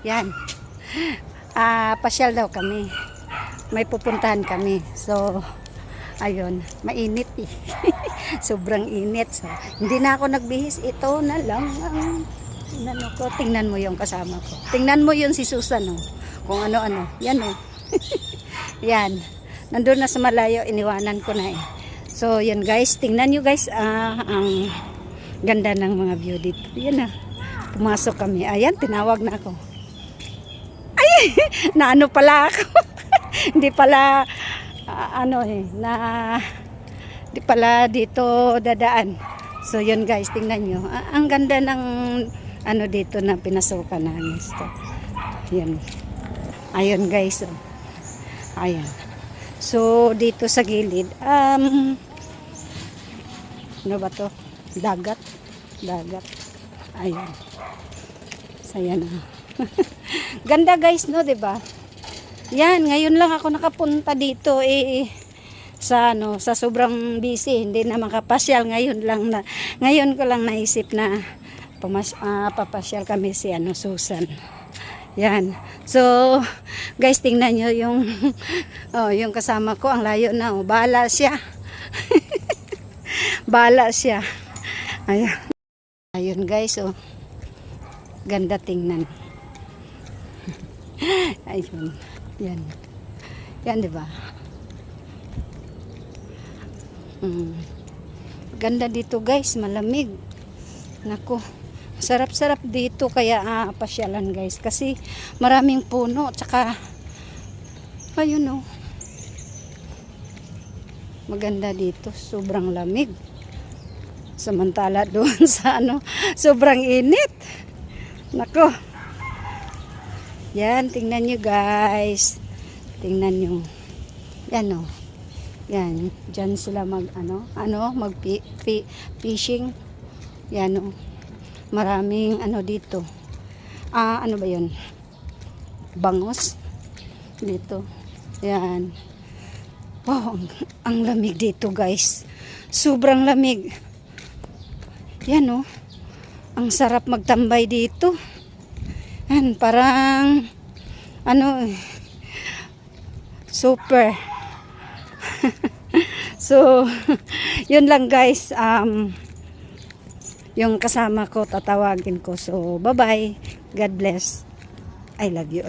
Yan. Pasyal daw kami. May pupuntahan kami. So, ayun, mainit eh. Sobrang init. So, hindi na ako nagbihis. Ito na lang ang inano ko. Tingnan mo yung kasama ko. Tingnan mo yun si Susan, oh. Kung ano-ano. Yan, oh. Yan. Nandun na sa malayo, iniwanan ko na eh. So, yan guys. Tingnan nyo guys, ang ganda ng mga view dito. Yan na. Pumasok kami. Ayan, tinawag na ako. Ay, na ano pala ako. Hindi pala, hindi pala dito dadaan. So, yun guys, tingnan nyo. Ang ganda ng, dito na pinasukan namin. So, yan. Ayun guys, oh. Ayan. So, dito sa gilid, ano ba to? Dagat. Ayan. So, yan, oh. Ganda guys, no, diba? Yan, ngayon lang ako nakapunta dito sa sobrang busy, hindi na makapasyal. Ngayon ko lang naisip na papasyal kami si Susan. Yan. So, guys, tingnan nyo yung yung kasama ko, ang layo na, oh. Bahala siya. Bahala siya. Ayan. Ayun guys, oh. Ganda tingnan. Ayun. Yan. Yan, diba? Ganda dito guys, malamig. Nako. Sarap-sarap dito kaya pasyalan guys. Kasi maraming puno. Tsaka, ayun, oh. Maganda dito. Sobrang lamig. Samantala doon sa sobrang init. Nako. Yan, tingnan nyo guys. Tingnan nyo. Yan, oh. Yan, dyan sila fishing. Yan, oh. Maraming dito. Ano ba yun? Bangos. Dito. Yan. Wow, ang lamig dito guys. Sobrang lamig. Yan, oh. Ang sarap magtambay dito. Yan, parang super. So, yun lang guys. Yung kasama ko, tatawagin ko. So, bye-bye. God bless. I love you.